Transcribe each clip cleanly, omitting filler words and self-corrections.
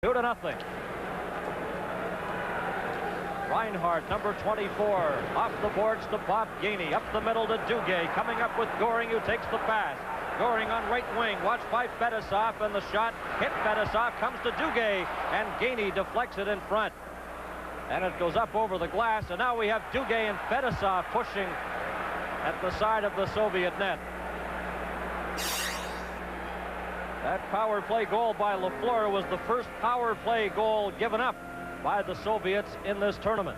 2-0. Reinhardt, number 24, off the boards to Bob Gainey, up the middle to Duguay, coming up with Goring, who takes the pass. Goring on right wing, watched by Fetisov, and the shot hit Fetisov, comes to Duguay, and Gainey deflects it in front. And it goes up over the glass, and now we have Duguay and Fetisov pushing at the side of the Soviet net. That power play goal by Lafleur was the first power play goal given up by the Soviets in this tournament.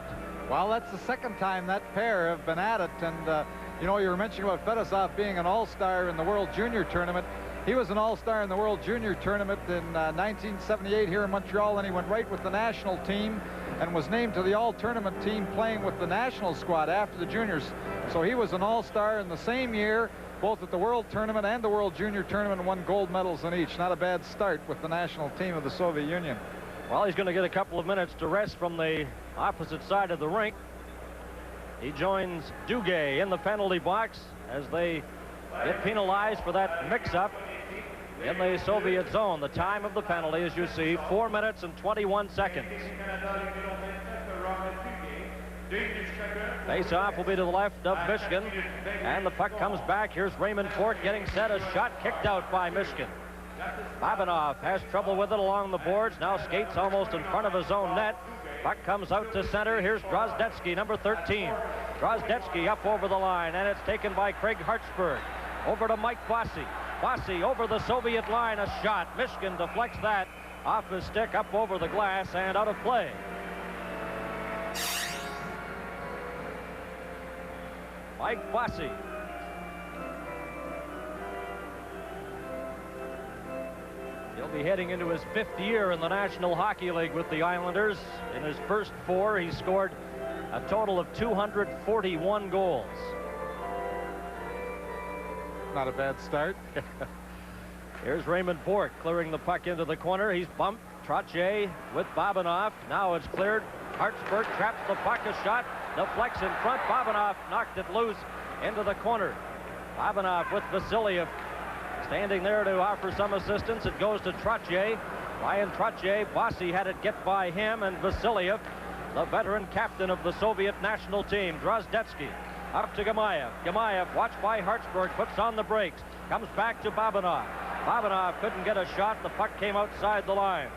Well, that's the second time that pair have been at it. And, you know, you were mentioning about Fetisov being an all-star in the World Junior Tournament. He was an all-star in the World Junior Tournament in 1978 here in Montreal, and he went right with the national team and was named to the all-tournament team playing with the national squad after the juniors. So he was an all-star in the same year, both at the World Tournament and the World Junior Tournament, and won gold medals in each. Not a bad start with the national team of the Soviet Union. Well, he's going to get a couple of minutes to rest from the opposite side of the rink. He joins Duguay in the penalty box as they get penalized for that mix-up in the Soviet zone. The time of the penalty, as you see, 4 minutes and 21 seconds. Face-off will be to the left of Michigan, and the puck comes back. Here's Raymond Fort getting set. A shot kicked out by Michigan. Babanov has trouble with it along the boards. Now skates almost in front of his own net. Puck comes out to center. Here's Drozdetsky, number 13. Drozdetsky up over the line, and it's taken by Craig Hartsburg. Over to Mike Bossy. Bossy over the Soviet line. A shot. Michigan deflects that off his stick, up over the glass, and out of play. Mike Bossy. He'll be heading into his 5th year in the National Hockey League with the Islanders. In his first 4, he scored a total of 241 goals. Not a bad start. Here's Raymond Bourque clearing the puck into the corner. He's bumped. Trottier with Babanov. Now it's cleared. Hartsburg traps the puck. A shot deflects in front. Babanov knocked it loose into the corner. Babanov with Vasiliev standing there to offer some assistance. It goes to Trottier. Ryan Trottier. Bossy had it get by him, and Vasiliev, the veteran captain of the Soviet national team. Drozdetsky up to Gamayev. Gamayev, watched by Hartsburg, puts on the brakes. Comes back to Babanov. Babanov couldn't get a shot. The puck came outside the line.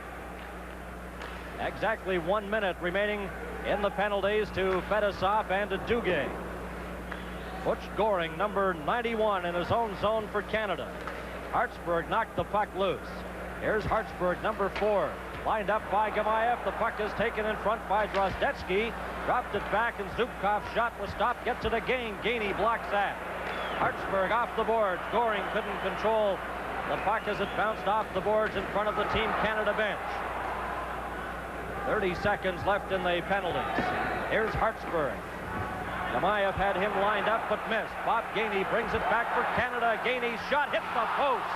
Exactly 1 minute remaining in the penalties to Fetisov and to Duguay. Butch Goring, number 91, in his own zone for Canada. Hartsburg knocked the puck loose. Here's Hartsburg, number 4, lined up by Gamayev. The puck is taken in front by Drozdetsky. Dropped it back, and Zubkov's shot was stopped. Gets it again. Gainey blocks that. Hartsburg off the boards. Goring couldn't control the puck as it bounced off the boards in front of the Team Canada bench. 30 seconds left in the penalties. Here's Hartsburg. Gamayev had him lined up but missed. Bob Gainey brings it back for Canada. Gainey's shot hit the post.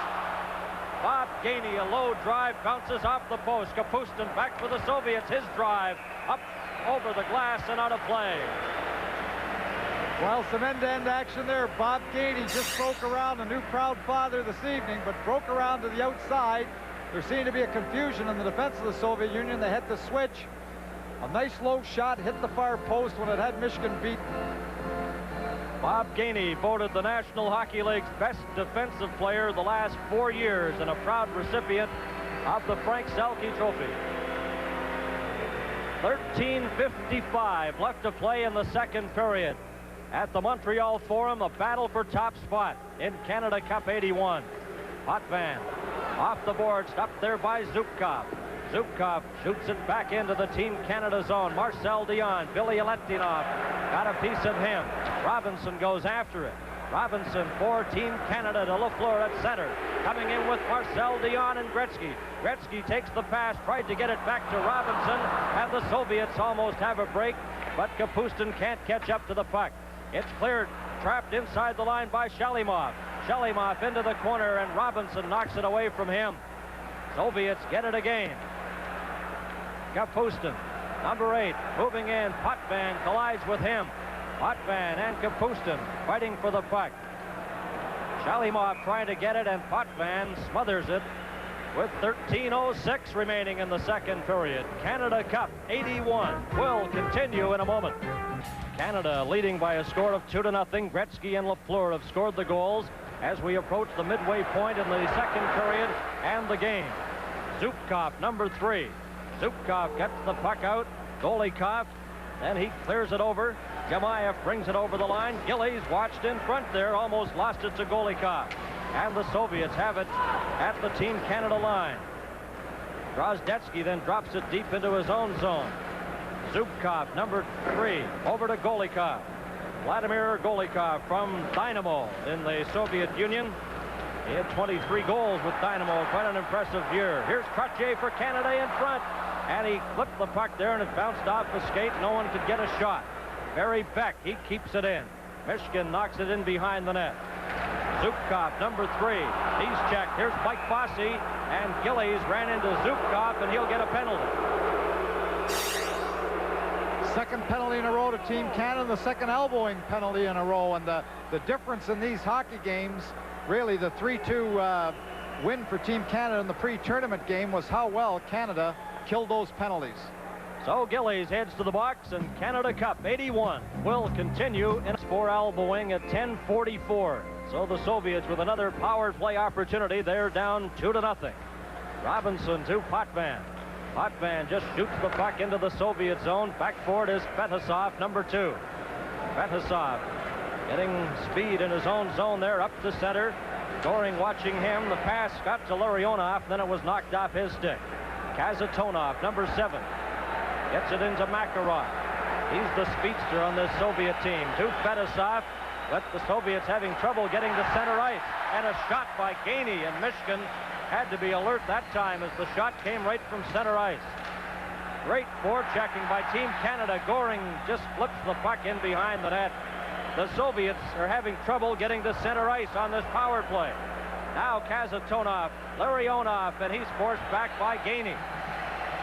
Bob Gainey, a low drive, bounces off the post. Kapustin back for the Soviets. His drive up over the glass and out of play. Well, some end-to-end action there. Bob Gainey just broke around, a new proud father this evening, but broke around to the outside. There seemed to be a confusion in the defense of the Soviet Union. They had to switch. A nice low shot hit the far post when it had Michigan beaten. Bob Gainey, voted the National Hockey League's best defensive player the last 4 years and a proud recipient of the Frank Selke Trophy. 13:55 left to play in the second period. At the Montreal Forum, a battle for top spot in Canada Cup 81. Potvin off the board, stopped there by Zubkov. Zubkov shoots it back into the Team Canada zone. Marcel Dion, Billy Aletinov got a piece of him. Robinson goes after it. Robinson for Team Canada to Lafleur at center. Coming in with Marcel Dion and Gretzky. Gretzky takes the pass, tried to get it back to Robinson, and the Soviets almost have a break, but Kapustin can't catch up to the puck. It's cleared, trapped inside the line by Shalimov. Shalimov into the corner, and Robinson knocks it away from him. Soviets get it again. Kapustin, number 8, moving in. Potvin collides with him. Potvin and Kapustin fighting for the puck. Shalimov trying to get it, and Potvin smothers it with 13:06 remaining in the second period. Canada Cup 81 will continue in a moment. Canada leading by a score of 2-0. Gretzky and Lafleur have scored the goals as we approach the midway point in the second period and the game. Zubkov, number 3. Zubkov gets the puck out. Golikov, then he clears it over. Jamayev brings it over the line. Gillies watched in front there, almost lost it to Golikov. And the Soviets have it at the Team Canada line. Drozdetsky then drops it deep into his own zone. Zubkov, number 3, over to Golikov. Vladimir Golikov from Dynamo in the Soviet Union. He had 23 goals with Dynamo. Quite an impressive year. Here's Trottier for Canada in front. And he flipped the puck there, and it bounced off the skate. No one could get a shot. Barry Beck, he keeps it in. Mishkin knocks it in behind the net. Zubkov, number 3. He's checked. Here's Mike Fossey, and Gillies ran into Zubkov, and he'll get a penalty. Second penalty in a row to Team Canada, the second elbowing penalty in a row. And the difference in these hockey games, really the 3-2 win for Team Canada in the pre-tournament game, was how well Canada killed those penalties. So Gillies heads to the box, and Canada Cup 81 will continue in for elbowing at 10:44. So the Soviets with another power play opportunity. They're down 2-0. Robinson to Potvin. Potvin just shoots the puck into the Soviet zone. Back for it is Fetisov, number 2. Fetisov getting speed in his own zone there, up to center. Goring watching him. The pass got to Larionov, then it was knocked off his stick. Kazatonov, number 7, gets it into Makarov. He's the speedster on this Soviet team. To Fetisov, but the Soviets having trouble getting to center ice. And a shot by Gainey, and Mishkin had to be alert that time as the shot came right from center ice. Great forechecking by Team Canada. Goring just flips the puck in behind the net. The Soviets are having trouble getting to center ice on this power play. Now Kazatonov, Larionov, and he's forced back by Gainey.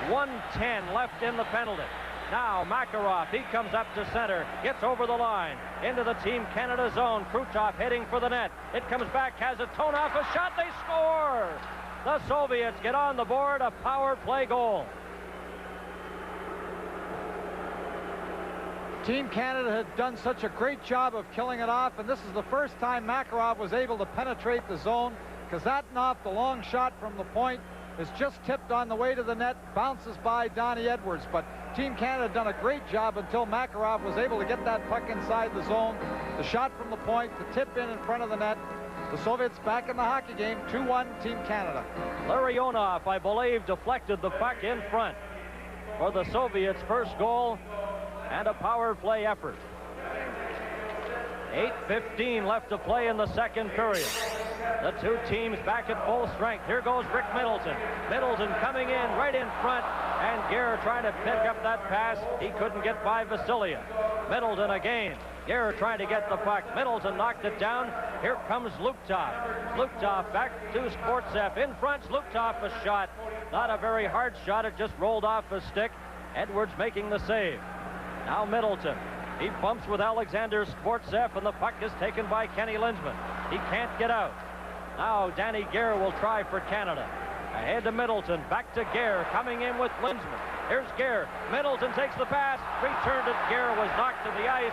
1:10 left in the penalty. Now Makarov, he comes up to center, gets over the line, into the Team Canada zone. Krutov heading for the net. It comes back, Kazatonov, a shot, they score! The Soviets get on the board, a power play goal. Team Canada had done such a great job of killing it off, and this is the first time Makarov was able to penetrate the zone. Kazatnov, the long shot from the point, is just tipped on the way to the net, bounces by Donnie Edwards. But Team Canada had done a great job until Makarov was able to get that puck inside the zone. The shot from the point, the tip in front of the net. The Soviets back in the hockey game, 2-1 Team Canada. Larionov, I believe, deflected the puck in front for the Soviets' first goal, and a power play effort. 8:15 left to play in the second period. The two teams back at full strength. Here goes Rick Middleton. Middleton coming in right in front, and Gare trying to pick up that pass. He couldn't get by Vasiliev. Middleton again. Gare trying to get the puck. Middleton knocked it down. Here comes Zlukhtov. Zlukhtov back to Sportsev. In front, Zlukhtov, a shot. Not a very hard shot. It just rolled off his stick. Edwards making the save. Now Middleton. He bumps with Alexander Sportsev, and the puck is taken by Kenny Linzman. He can't get out. Now Danny Gare will try for Canada. Ahead to Middleton. Back to Gare. Coming in with Linzman. Here's Gare. Middleton takes the pass. Returned it. Gare was knocked to the ice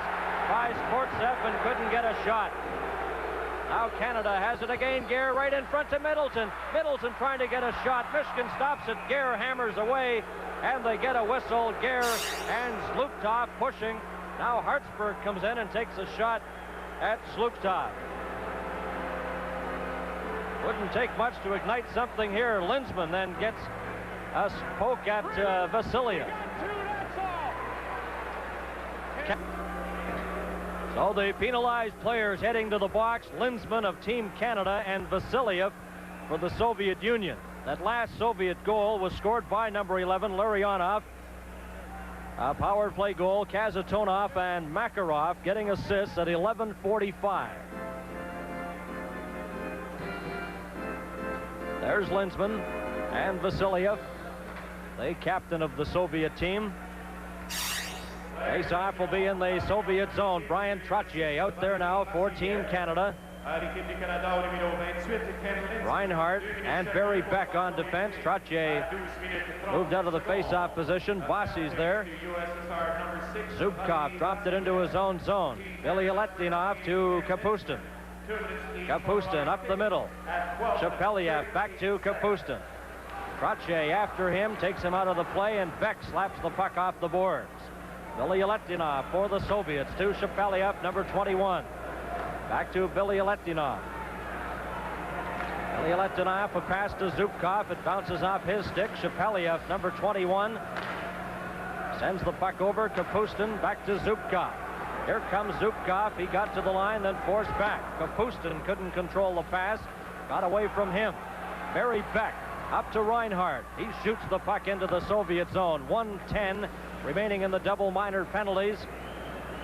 by Sportsev and couldn't get a shot. Now Canada has it again. Gare right in front to Middleton. Middleton trying to get a shot. Mishkin stops it. Gare hammers away, and they get a whistle. Gare and Zlukhtov pushing. Now Hartsburg comes in and takes a shot at Zlukhtov. Wouldn't take much to ignite something here. Linzman then gets a poke at Vasiliev. So the penalized players heading to the box, Linzman of Team Canada and Vasiliev for the Soviet Union. That last Soviet goal was scored by number 11, Larionov. A power play goal, Kazatonov and Makarov getting assists at 11:45. There's Linzman and Vasiliev, the captain of the Soviet team. Face-off will be in the Soviet zone. Brian Trottier out there now for Team Canada. Reinhardt and Barry Beck on defense. Trottier moved out of the face-off position. Bossy's there. Zubkov dropped it into his own zone. Billy Aletinov to Kapustin. Kapustin up the middle. Shepeliev back to Kapustin. Trottier after him, takes him out of the play, and Beck slaps the puck off the boards. Billy Aletinov for the Soviets to Shepeliev, number 21. Back to Billy Aletinov. Billy Aletinov, a pass to Zubkov. It bounces off his stick. Shepeliev, number 21, sends the puck over. Kapustin back to Zubkov. Here comes Zubkov. He got to the line, then forced back. Kapustin couldn't control the pass. Got away from him. Barry Beck up to Reinhardt. He shoots the puck into the Soviet zone. 1:10 remaining in the double minor penalties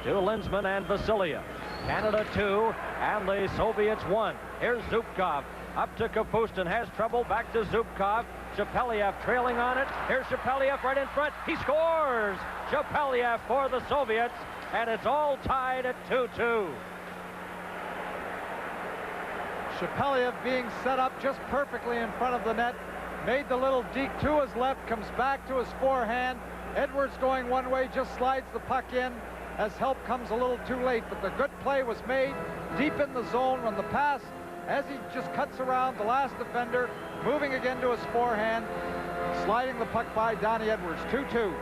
to Linzman and Vasiliev. Canada 2 and the Soviets 1. Here's Zubkov up to Kapustin. Has trouble. Back to Zubkov. Shepeliev trailing on it. Here's Shepeliev right in front. He scores! Shepeliev for the Soviets, and it's all tied at 2-2. Shepeliev being set up just perfectly in front of the net. Made the little deke to his left, comes back to his forehand. Edwards going one way, just slides the puck in as help comes a little too late. But the good play was made deep in the zone when the pass, as he just cuts around the last defender, moving again to his forehand, sliding the puck by Donnie Edwards. 2-2.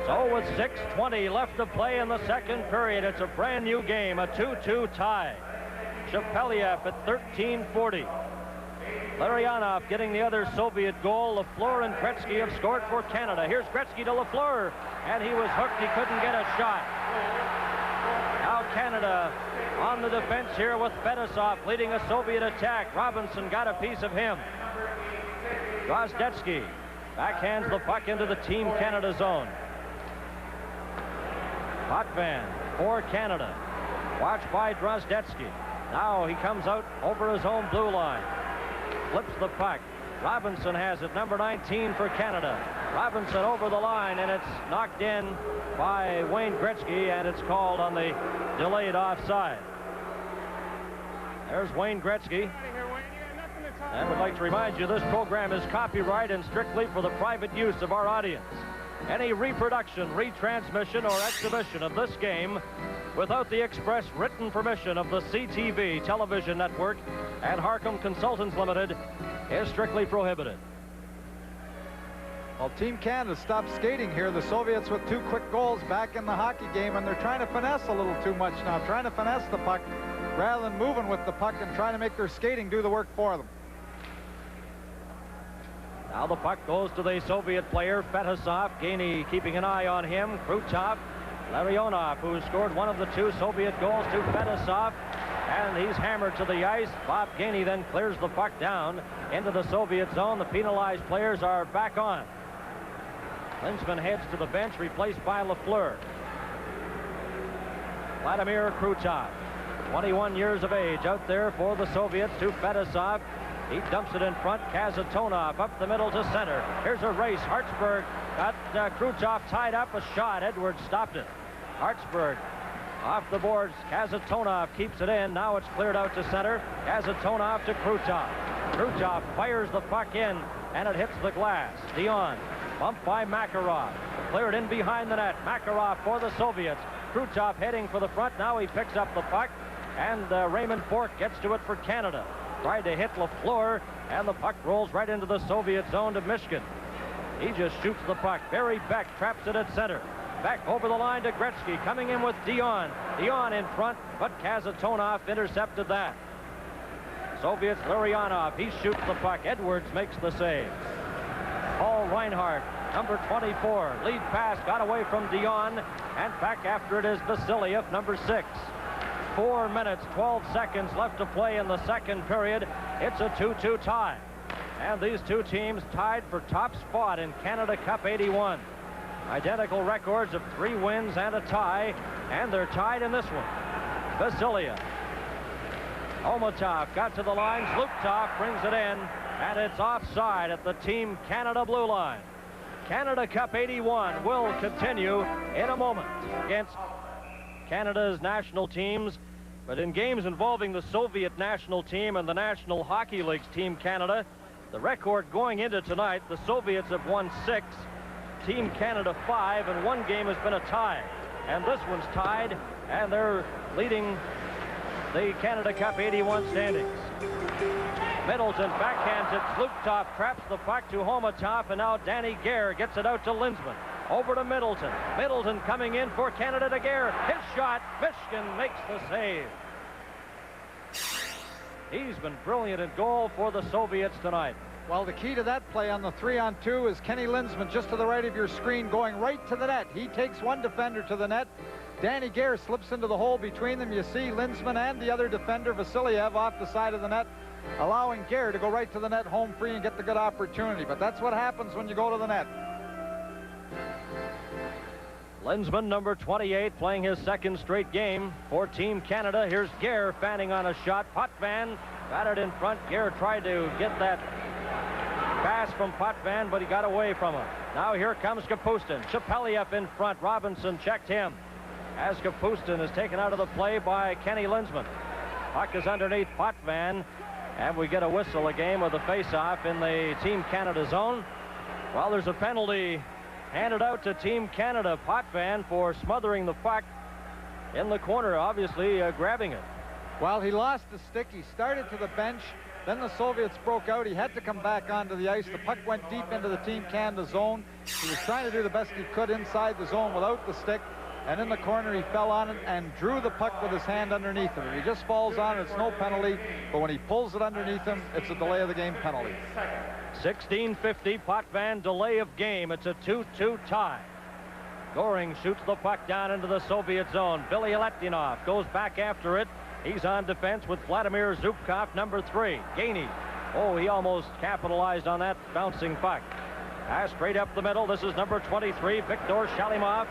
So with 6:20 left to play in the second period, it's a brand new game, a 2-2 tie. Shepeliev at 13:40. Larionov getting the other Soviet goal. Lafleur and Gretzky have scored for Canada. Here's Gretzky to Lafleur, and he was hooked. He couldn't get a shot. Now Canada on the defense here with Fedosov leading a Soviet attack. Robinson got a piece of him. Drozdetsky backhands the puck into the Team Canada zone. Potvin for Canada. Watched by Drozdetsky. Now he comes out over his own blue line. Flips the puck. Robinson has it, number 19 for Canada. Robinson over the line, and it's knocked in by Wayne Gretzky, and it's called on the delayed offside. There's Wayne Gretzky. And we'd like to remind you this program is copyright and strictly for the private use of our audience. Any reproduction, retransmission, or exhibition of this game without the express written permission of the CTV television network and Harcum Consultants Limited is strictly prohibited. Well, Team Canada stopped skating here. The Soviets with 2 quick goals back in the hockey game, and they're trying to finesse a little too much now, trying to finesse the puck rather than moving with the puck and trying to make their skating do the work for them. Now the puck goes to the Soviet player, Fedosov. Gainey keeping an eye on him. Krutov, Larionov, who scored one of the 2 Soviet goals, to Fedosov. And he's hammered to the ice. Bob Gainey then clears the puck down into the Soviet zone. The penalized players are back on. Linzman heads to the bench, replaced by Lafleur. Vladimir Krutov, 21 years of age, out there for the Soviets to Fedosov. He dumps it in front. Kazatonov up the middle to center. Here's a race. Hartsburg got Krutov tied up. A shot. Edwards stopped it. Hartsburg off the boards. Kazatonov keeps it in. Now it's cleared out to center. Kazatonov to Krutov. Krutov fires the puck in, and it hits the glass. Dion bumped by Makarov. Cleared in behind the net. Makarov for the Soviets. Krutov heading for the front. Now he picks up the puck, and Raymond Bourque gets to it for Canada. Tried to hit Lafleur, and the puck rolls right into the Soviet zone to Mishkin. He just shoots the puck. Barry Beck traps it at center. Beck over the line to Gretzky, coming in with Dion. Dion in front, but Kazatonov intercepted that. Soviets, Larionov, he shoots the puck. Edwards makes the save. Paul Reinhardt, number 24, lead pass, got away from Dion, and back after it is Vasiliev, number 6. 4 minutes, 12 seconds left to play in the second period. It's a 2-2 tie. And these 2 teams tied for top spot in Canada Cup 81. Identical records of 3 wins and a tie, and they're tied in this one. Vasiliev. Omotov got to the line. Zlukov brings it in, and it's offside at the Team Canada blue line. Canada Cup 81 will continue in a moment against Canada's national teams, but in games involving the Soviet national team and the National Hockey League's Team Canada, the record going into tonight, the Soviets have won 6, Team Canada 5, and one game has been a tie. And this one's tied, and they're leading the Canada Cup 81 standings. Middleton backhands it. Fluketop traps the puck to Homatov, and now Danny Gare gets it out to Linzman. Over to Middleton. Middleton coming in for Canada to Gare. His shot. Mishkin makes the save. He's been brilliant at goal for the Soviets tonight. Well, the key to that play on the 3-on-2 is Kenny Linzman just to the right of your screen going right to the net. He takes one defender to the net. Danny Gare slips into the hole between them. You see Linzman and the other defender, Vasiliev, off the side of the net, allowing Gare to go right to the net home free and get the good opportunity. But that's what happens when you go to the net. Linzman, number 28, playing his second straight game for Team Canada. Here's Gare fanning on a shot. Potvin got it in front. Gare tried to get that pass from Potvin, but he got away from him. Now here comes Kapustin. Shepeliev in front. Robinson checked him as Kapustin is taken out of the play by Kenny Linzman. Puck is underneath Potvin, and we get a whistle, a game of the face-off in the Team Canada zone. Well, there's a penalty handed out to Team Canada. Potvin for smothering the puck in the corner, obviously grabbing it. Well, he lost the stick. He started to the bench. Then the Soviets broke out. He had to come back onto the ice. The puck went deep into the Team Canada zone. He was trying to do the best he could inside the zone without the stick. And in the corner, he fell on it and drew the puck with his hand underneath him. If he just falls on it, it's no penalty. But when he pulls it underneath him, it's a delay of the game penalty. 16:50, Potvin, delay of game. It's a 2-2 tie. Goring shoots the puck down into the Soviet zone. Billy Letinov goes back after it. He's on defense with Vladimir Zubkov, number 3. Gainey. Oh, he almost capitalized on that bouncing puck. Pass straight up the middle. This is number 23, Viktor Shalimov.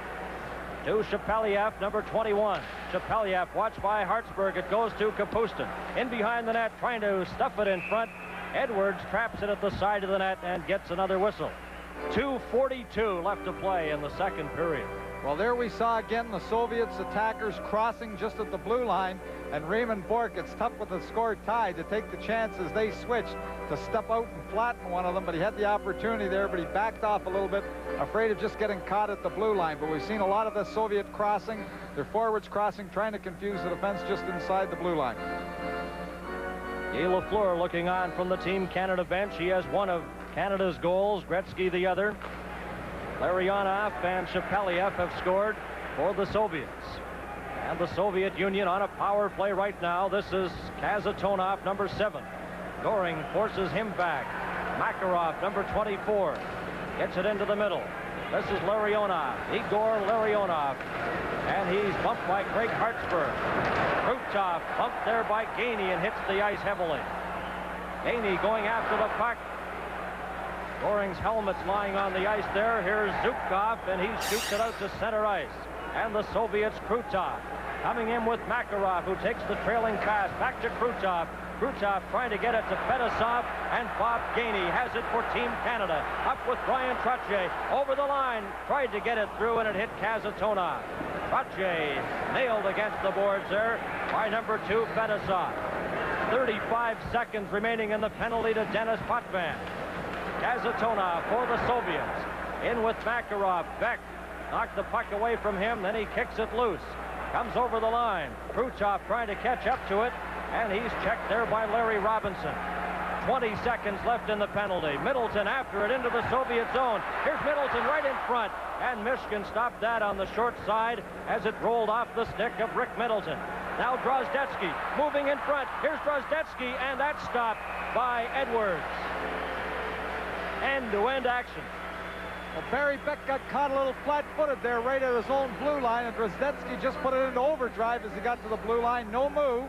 To Shepeliev, number 21. Shepeliev watched by Hartsburg. It goes to Kapustin. In behind the net, trying to stuff it in front. Edwards traps it at the side of the net and gets another whistle. 2:42 left to play in the second period. Well, there we saw again the Soviets attackers crossing just at the blue line, and Raymond Bourque, it's tough with the score tied to take the chances. They switched to step out and flatten one of them, but he had the opportunity there, but he backed off a little bit, afraid of just getting caught at the blue line. But we've seen a lot of the Soviet crossing, their forwards crossing, trying to confuse the defense just inside the blue line. Guy Lafleur looking on from the Team Canada bench. He has one of Canada's goals, Gretzky the other. Larionov and Shepeliev have scored for the Soviets. And the Soviet Union on a power play right now. This is Kazatonov, number 7. Goring forces him back. Makarov, number 24, gets it into the middle. This is Larionov, Igor Larionov, and he's bumped by Craig Hartsburg. Krutov bumped there by Gainey and hits the ice heavily. Gainey going after the puck. Goring's helmet's lying on the ice there. Here's Zubkov, and he shoots it out to center ice. And the Soviets, Krutov, coming in with Makarov, who takes the trailing pass back to Krutov. Krutov trying to get it to Fedosov, and Bob Gainey has it for Team Canada. Up with Brian Trottier, over the line, tried to get it through, and it hit Kazatonov. Trottier nailed against the boards there by number 2, Fedosov. 35 seconds remaining in the penalty to Denis Potvin. Kazatonov for the Soviets. In with Makarov. Beck knocked the puck away from him, then he kicks it loose. Comes over the line. Krutov trying to catch up to it, and he's checked there by Larry Robinson. 20 seconds left in the penalty. Middleton after it into the Soviet zone. Here's Middleton right in front, and Mishkin stopped that on the short side as it rolled off the stick of Rick Middleton. Now Drozdetsky moving in front. Here's Drozdetsky, and that's stopped by Edwards. End-to-end action. Well, Barry Beck got caught a little flat-footed there right at his own blue line, and Drozdetsky just put it into overdrive as he got to the blue line. No move.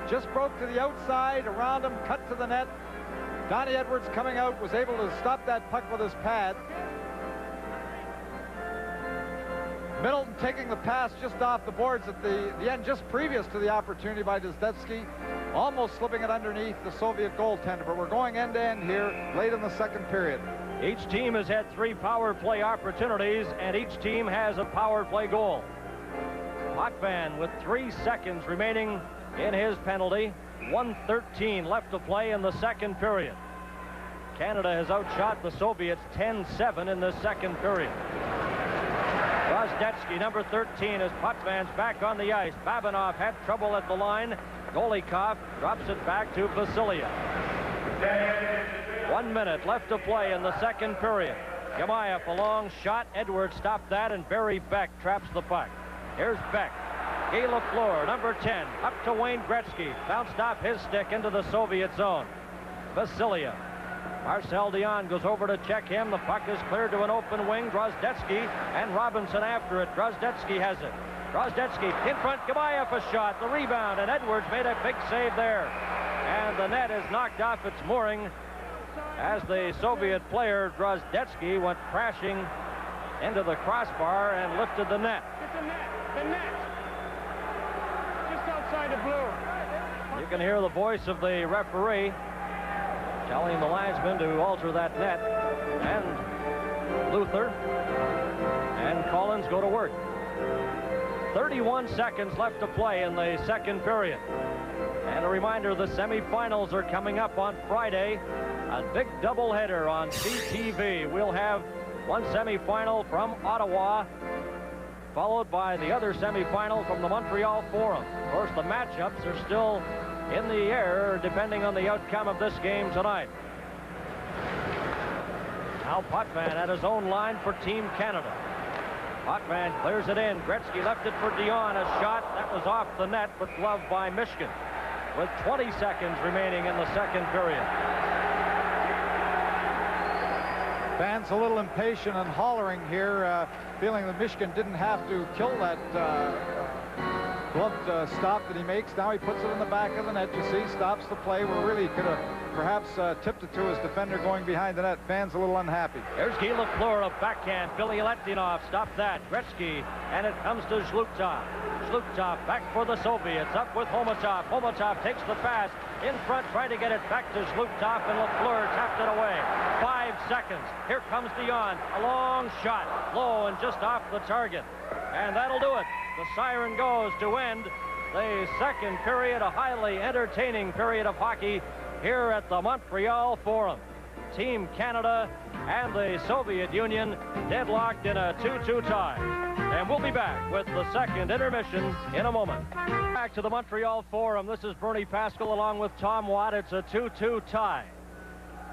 Just broke to the outside, around him, cut to the net. Donnie Edwards coming out was able to stop that puck with his pad. Middleton taking the pass just off the boards at the end, just previous to the opportunity by Drozdetsky, almost slipping it underneath the Soviet goaltender. But we're going end-to-end here late in the second period. Each team has had 3 power play opportunities, and each team has a power play goal. Potvin with 3 seconds remaining in his penalty. 1:13 left to play in the second period. Canada has outshot the Soviets 10-7 in the second period. Drozdetsky, number 13, as Potvin's back on the ice. Babinov had trouble at the line. Golikov drops it back to Vasilia. 1 minute left to play in the second period. Gamayev, a long shot. Edwards stopped that, and Barry Beck traps the puck. Here's Beck. Guy Lafleur, number 10, up to Wayne Gretzky. Bounced off his stick into the Soviet zone. Vasilia. Marcel Dion goes over to check him. The puck is cleared to an open wing. Drozdetsky and Robinson after it. Drozdetsky has it. Drozdetsky in front. Gamayev a shot. The rebound, and Edwards made a big save there. And the net is knocked off its mooring as the Soviet player Drozdetsky went crashing into the crossbar and lifted the net. It's the net. The net. Just outside the blue. You can hear the voice of the referee telling the linesman to alter that net, and Luther and Collins go to work. 31 seconds left to play in the second period. And a reminder, the semifinals are coming up on Friday. A big doubleheader on CTV. We'll have one semifinal from Ottawa, followed by the other semifinal from the Montreal Forum. Of course, the matchups are still in the air depending on the outcome of this game tonight. Now Potvin at his own line for Team Canada. Potvin clears it in. Gretzky left it for Dion. A shot that was off the net, but gloved by Mishkin. With 20 seconds remaining in the second period. Fans a little impatient and hollering here, feeling that Mishkin didn't have to kill that gloved stop that he makes. Now he puts it in the back of the net. You see, stops the play where really could have perhaps tipped it to his defender going behind the net. Fans a little unhappy. There's Guy Lafleur, a backhand. Billy Letinov stopped that. Gretzky, and it comes to Zhlukov. Zhlukov back for the Soviets, up with Homatov. Homatov takes the pass in front, trying to get it back to Zhlukov, and Lafleur tapped it away. 5 seconds. Here comes Dion. A long shot, low and just off the target. And that'll do it. The siren goes to end the second period, a highly entertaining period of hockey here at the Montreal Forum. Team Canada and the Soviet Union deadlocked in a 2-2 tie. And we'll be back with the second intermission in a moment. Back to the Montreal Forum. This is Bernie Pascal along with Tom Watt. It's a 2-2 tie.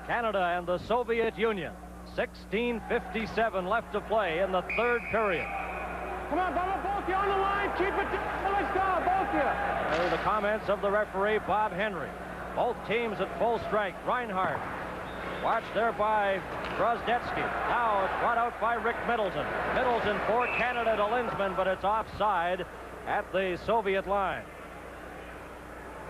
Canada and the Soviet Union. 16:57 left to play in the third period. Come on, Bubba, both you on the line. Keep it. Let's go, both you. There are the comments of the referee, Bob Henry. Both teams at full strength. Reinhardt watched there by Drozdetsky. Now it's brought out by Rick Middleton. Middleton for Canada to Lindsman, but it's offside at the Soviet line.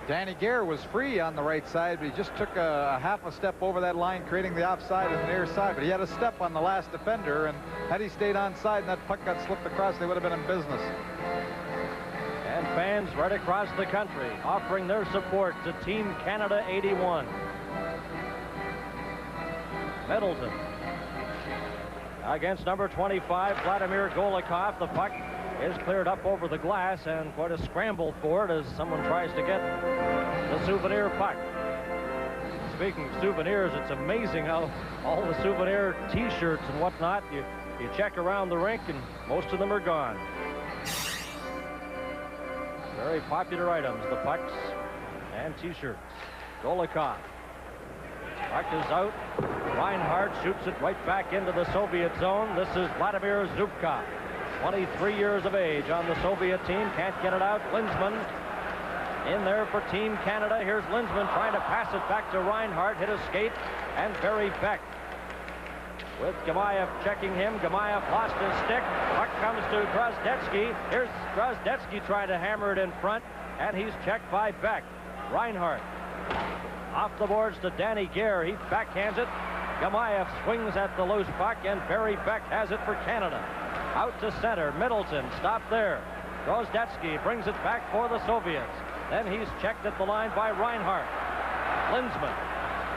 Danny Gare was free on the right side, but he just took a half a step over that line, creating the offside on the near side. But he had a step on the last defender, and had he stayed onside and that puck got slipped across, they would have been in business. And fans right across the country offering their support to Team Canada 81. Middleton against number 25, Vladimir Golikov. The puck is cleared up over the glass, and quite a scramble for it as someone tries to get the souvenir puck. Speaking of souvenirs, it's amazing how all the souvenir t-shirts and whatnot, you check around the rink and most of them are gone. Very popular items, the pucks and t-shirts. Golikov. Puck is out. Reinhardt shoots it right back into the Soviet zone. This is Vladimir Zubkov, 23 years of age on the Soviet team. Can't get it out. Lindsman in there for Team Canada. Here's Lindsman trying to pass it back to Reinhardt. Hit a skate, and Barry Beck with Gamayev checking him. Gamayev lost his stick. Puck comes to Drozdetsky. Here's Drozdetsky trying to hammer it in front, and he's checked by Beck. Reinhardt off the boards to Danny Gare. He backhands it. Gamayev swings at the loose puck, and Barry Beck has it for Canada. Out to center. Middleton stopped there. Drozdetsky brings it back for the Soviets. Then he's checked at the line by Reinhardt. Lindsman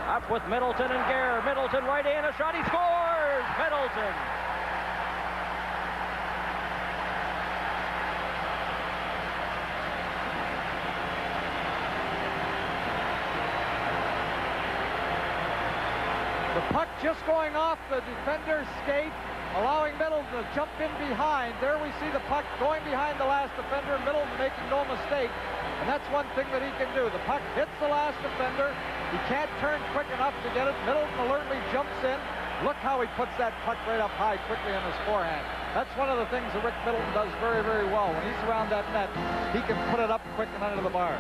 up with Middleton and Gare. Middleton right in. A shot. He scores! Middleton. puck just going off the defender's skate, allowing Middleton to jump in behind. There we see the puck going behind the last defender, Middleton making no mistake. And that's one thing that he can do. The puck hits the last defender. He can't turn quick enough to get it. Middleton alertly jumps in. Look how he puts that puck right up high quickly on his forehand. That's one of the things that Rick Middleton does very, very well. When he's around that net, he can put it up quick and under the bar.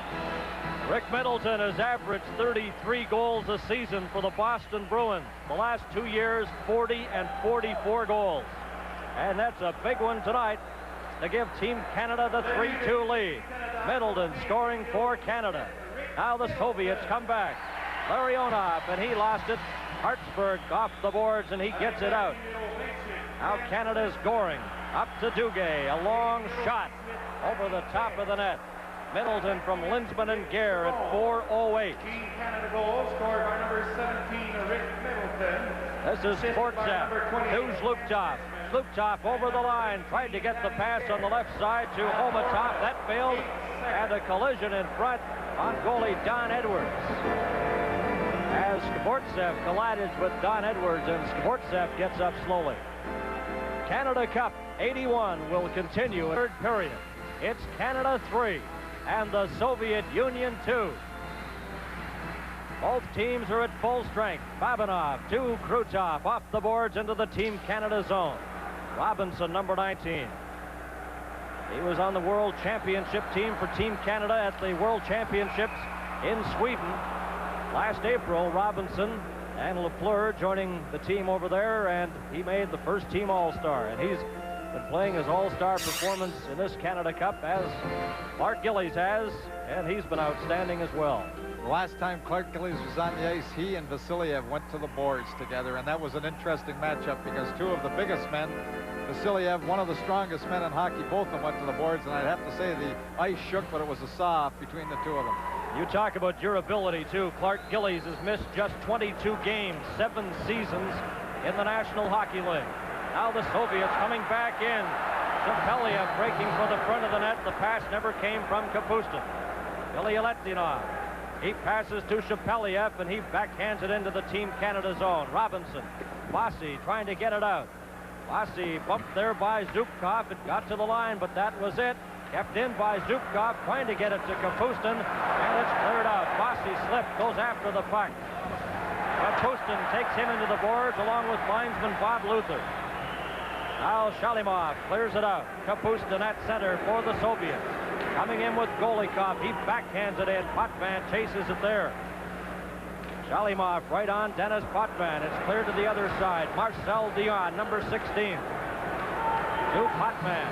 Rick Middleton has averaged 33 goals a season for the Boston Bruins. The last 2 years, 40 and 44 goals. And that's a big one tonight to give Team Canada the 3-2 lead. Middleton scoring for Canada. Now the Soviets come back. Larionov, and he lost it. Hartsburg off the boards, and he gets it out. Now Canada's scoring. Up to Duguay. A long shot over the top of the net. Middleton from Linsman and Gare at 4:08. Team Canada goal scored by number 17, Rick Middleton. This is Sportsev. Who's Luptov? Luptov over the line. Tried to get the pass on the left side to Homatov. That failed. And a collision in front on goalie Don Edwards. As Sportsev collided with Don Edwards, and Sportsev gets up slowly. Canada Cup 81 will continue in third period. It's Canada 3 and the Soviet Union 2. Both teams are at full strength. Babanov to Krutov off the boards into the Team Canada zone. Robinson, number 19. He was on the World Championship team for Team Canada at the World Championships in Sweden last April. Robinson and Lafleur joining the team over there, and he made the first team All-Star. And he's been playing his All-Star performance in this Canada Cup, as Clark Gillies has, and he's been outstanding as well. The last time Clark Gillies was on the ice, he and Vasiliev went to the boards together, and that was an interesting matchup because two of the biggest men, Vasiliev, one of the strongest men in hockey, both of them went to the boards, and I'd have to say the ice shook, but it was a saw-off between the two of them. You talk about durability, too. Clark Gillies has missed just 22 games, 7 seasons in the National Hockey League. Now the Soviets coming back in. Shepeliev breaking for the front of the net. The pass never came from Kapustin. Ilya-Letdinov. He passes to Shepeliev, and he backhands it into the Team Canada zone. Robinson. Bossy trying to get it out. Bossy bumped there by Zubkov. It got to the line, but that was it. Kept in by Zubkov, trying to get it to Kapustin, and it's cleared out. Bossy slipped, goes after the puck. Kapustin takes him into the boards along with linesman Bob Luther. Now Shalimov clears it out. Kapustin at center for the Soviets. Coming in with Golikov. He backhands it in. Potvin chases it there. Shalimov right on Dennis Potvin. It's cleared to the other side. Marcel Dion, number 16. To Potvin.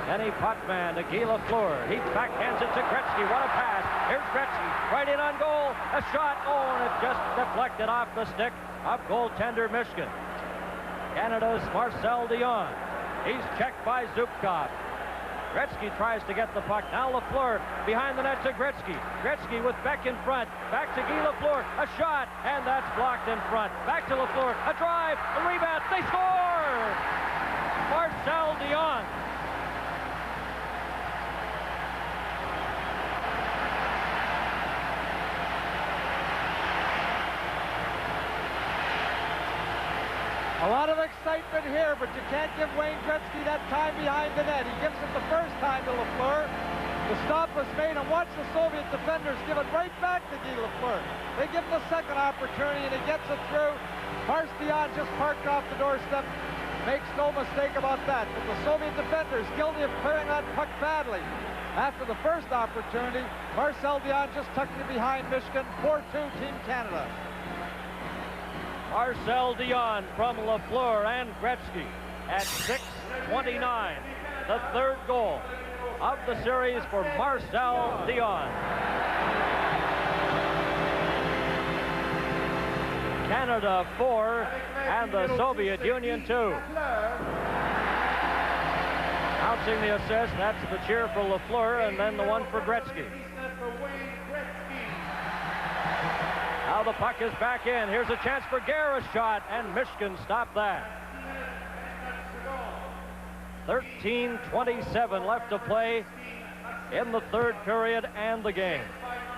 Denny Potvin to Guy Lafleur. He backhands it to Gretzky. What a pass. Here's Gretzky. Right in on goal. A shot. Oh, and it just deflected off the stick of goaltender Mishkin. Canada's Marcel Dion. He's checked by Zubkov. Gretzky tries to get the puck. Now Lafleur behind the net to Gretzky. Gretzky with Beck in front. Back to Guy Lafleur. A shot, and that's blocked in front. Back to Lafleur. A drive. A rebound. They score! Marcel Dion. A lot of excitement here, but you can't give Wayne Gretzky that time behind the net. He gives it the first time to Lafleur. The stop was made, and watch the Soviet defenders give it right back to Guy Lafleur. They give him the second opportunity, and he gets it through. Dion just parked off the doorstep. Makes no mistake about that. But the Soviet defenders guilty of clearing that puck badly. After the first opportunity, Marcel Dion just tucked it behind Michigan. 4-2 Team Canada. Marcel Dion from Lafleur and Gretzky at 6:29. The third goal of the series for Marcel Dion. Canada 4 and the Soviet Union 2. Announcing the assist, that's the cheer for Lafleur, and then the one for Gretzky. Now the puck is back in. Here's a chance for Gare, shot, and Mishkin stopped that. 13:27 left to play in the third period and the game.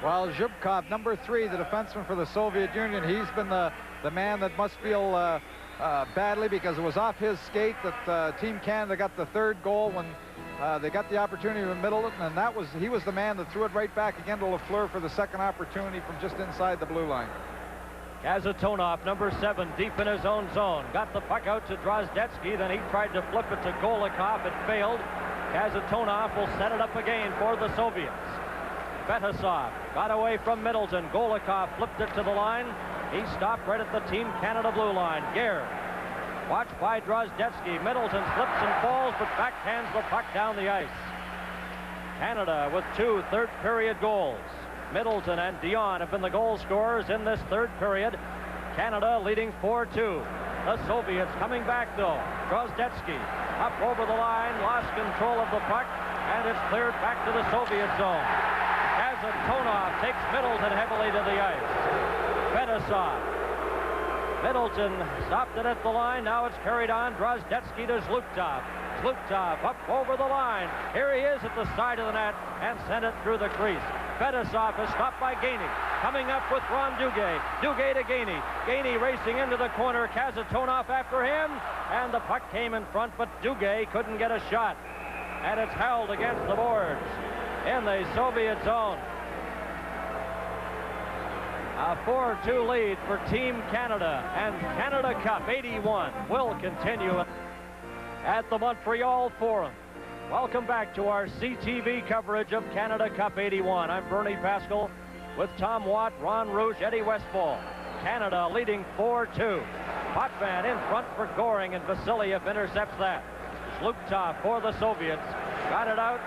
Well, Zhubkov, number 3, the defenseman for the Soviet Union, he's been the the man that must feel badly because it was off his skate that Team Canada got the third goal when they got the opportunity with Middleton, and he was the man that threw it right back again to Lafleur for the second opportunity from just inside the blue line. Kazatonov, number 7, deep in his own zone. Got the puck out to Drozdetsky, then he tried to flip it to Golikov. It failed. Kazatonov will set it up again for the Soviets. Fetisov got away from Middleton. Golikov flipped it to the line. He stopped right at the Team Canada blue line. Gare, watched by Drozdetsky. Middleton slips and falls, but backhands the puck down the ice. Canada with 2 third-period goals. Middleton and Dion have been the goal scorers in this third period. Canada leading 4-2. The Soviets coming back, though. Drozdetsky up over the line, lost control of the puck, and it's cleared back to the Soviet zone. Kazatonov takes Middleton heavily to the ice. Fetisov. Middleton stopped it at the line. Now it's carried on. Drozdetsky to Zlukov. Zlukov up over the line. Here he is at the side of the net and sent it through the crease. Fetisov is stopped by Gainey. Coming up with Ron Duguay. Duguay to Gainey. Gainey racing into the corner. Kazatonov after him. And the puck came in front, but Duguay couldn't get a shot. And it's held against the boards in the Soviet zone. A 4-2 lead for Team Canada, and Canada Cup 81 will continue at the Montreal Forum. Welcome back to our CTV coverage of Canada Cup 81. I'm Bernie Pascal with Tom Watt, Ron Rouge, Eddie Westfall. Canada leading 4-2. Potvin in front for Goring, and Vasiliev intercepts that. Zlukov for the Soviets. Got it out.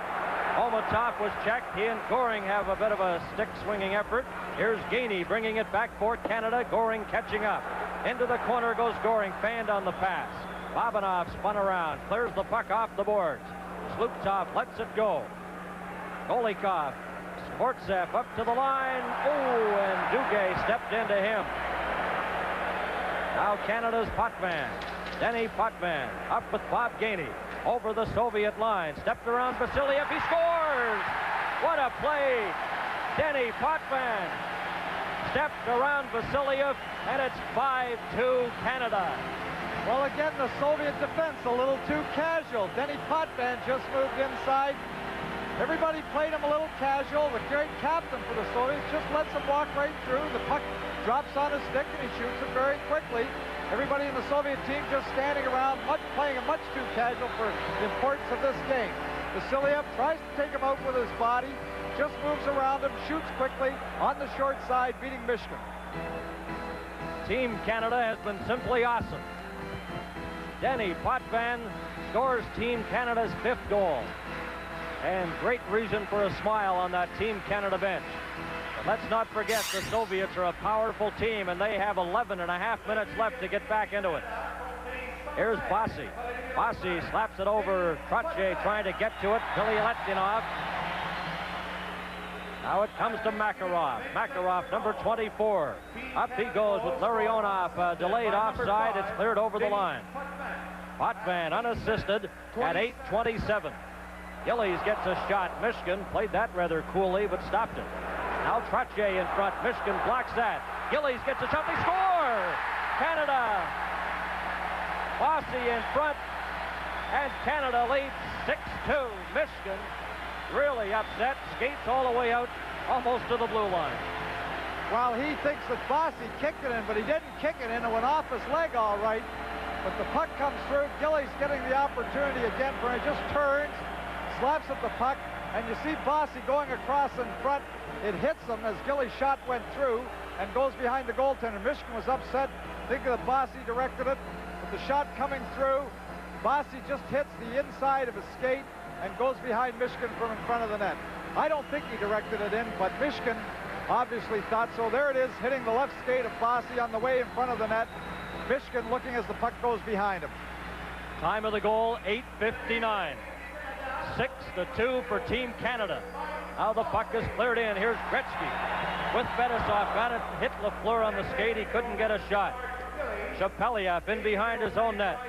Omatov was checked. He and Goring have a bit of a stick-swinging effort. Here's Gainey bringing it back for Canada. Goring catching up. Into the corner goes Goring, fanned on the pass. Babanov spun around, clears the puck off the boards. Zlukov lets it go. Golikov, Sportsev up to the line. Oh, and Duguay stepped into him. Now Canada's Potvin. Denny Potvin up with Bob Gainey. Over the Soviet line, stepped around Vasiliev, he scores! What a play! Denny Potvin stepped around Vasiliev, and it's 5-2 Canada. Well, again, the Soviet defense a little too casual. Denny Potvin just moved inside. Everybody played him a little casual. The great captain for the Soviets just lets him walk right through. The puck drops on his stick, and he shoots it very quickly. Everybody in the Soviet team just standing around, playing him much too casual for the importance of this game. Vasiliev tries to take him out with his body, just moves around him, shoots quickly on the short side, beating Michigan. Team Canada has been simply awesome. Denny Potvin scores Team Canada's 5th goal. And great reason for a smile on that Team Canada bench. Let's not forget the Soviets are a powerful team, and they have 11.5 minutes left to get back into it. Here's Bossy. Bossy slaps it over Trottier, trying to get to it. Bilyaletdinov. Now it comes to Makarov. Makarov, number 24. Up he goes with Larionov. Delayed offside. It's cleared over the line. Potvin unassisted at 8:27. Gillies gets a shot. Michigan played that rather coolly, but stopped it. Now Trottier in front. Michigan blocks that. Gillies gets a shot. They score! Canada. Bossy in front. And Canada leads 6-2. Michigan really upset. Skates all the way out, almost to the blue line. Well, he thinks that Bossy kicked it in, but he didn't kick it in. It went off his leg all right. But the puck comes through. Gillies getting the opportunity again for it. Just turns, slaps at the puck, and you see Bossy going across in front. It hits him as Gillies' shot went through and goes behind the goaltender. Michigan was upset, thinking that Bossy directed it, but the shot coming through, Bossy just hits the inside of his skate and goes behind Michigan from in front of the net. I don't think he directed it in, but Michigan obviously thought so. There it is, hitting the left skate of Bossy on the way in front of the net. Michigan looking as the puck goes behind him. Time of the goal, 8:59. 6-2 for Team Canada. Now the puck is cleared in. Here's Gretzky with Fetisov. Got it, hit Lafleur on the skate. He couldn't get a shot. Shapeliev in behind his own net.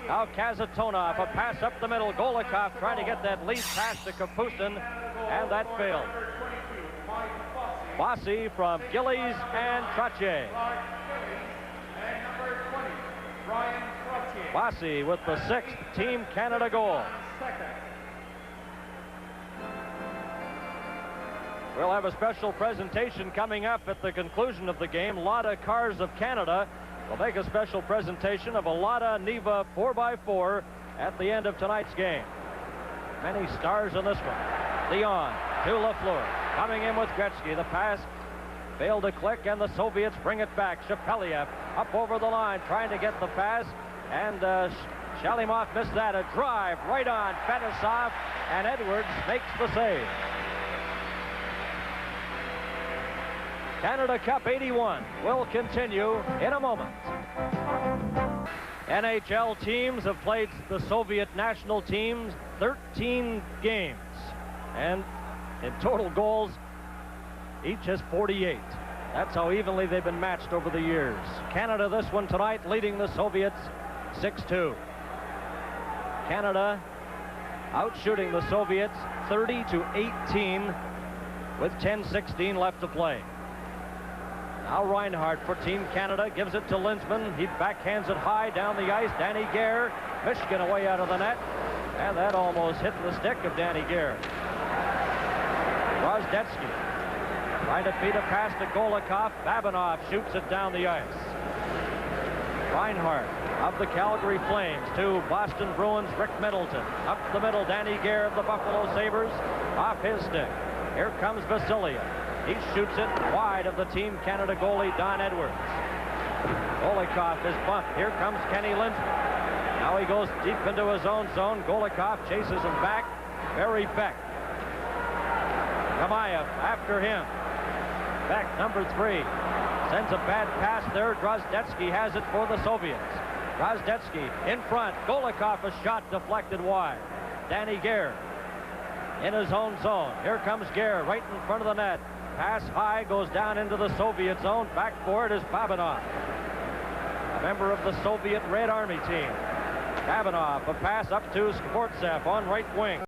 Now Kazatonov, a pass up the middle. Golikov trying to get that lead pass to Kapustin, and that failed. Bossy from Gillies and Trottier. Bossy with the 6th Team Canada goal. We'll have a special presentation coming up at the conclusion of the game. Lada Cars of Canada will make a special presentation of a Lada Niva 4x4 at the end of tonight's game. Many stars in this one. Leon to Lafleur. Coming in with Gretzky. The pass failed to click, and the Soviets bring it back. Shepeliev up over the line, trying to get the pass, and Shalimov missed that. A drive right on Fetisov, and Edwards makes the save. Canada Cup 81 will continue in a moment. NHL teams have played the Soviet national teams 13 games, and in total goals, each has 48. That's how evenly they've been matched over the years. Canada this one tonight, leading the Soviets 6-2. Canada outshooting the Soviets 30-18 with 10:16 left to play. Now Reinhardt for Team Canada gives it to Linsman. He backhands it high down the ice. Danny Gare, Michigan away out of the net, and that almost hit the stick of Danny Gare. Drozdetsky trying to feed a pass to Golikov. Babinov shoots it down the ice. Reinhardt of the Calgary Flames to Boston Bruins' Rick Middleton. Up the middle, Danny Gare of the Buffalo Sabres off his stick. Here comes Vasilia. He shoots it wide of the Team Canada goalie, Don Edwards. Golikov is bumped. Here comes Kenny Linsman. Now he goes deep into his own zone. Golikov chases him back. Barry Beck. Kamayev after him. Beck, number 3, sends a bad pass there. Drozdetsky has it for the Soviets. Drozdetsky in front. Golikov, a shot deflected wide. Danny Gare in his own zone. Here comes Gare right in front of the net. Pass high, goes down into the Soviet zone. Back for it is Babinov, a member of the Soviet Red Army team. Babinov, a pass up to Skvortsov on right wing.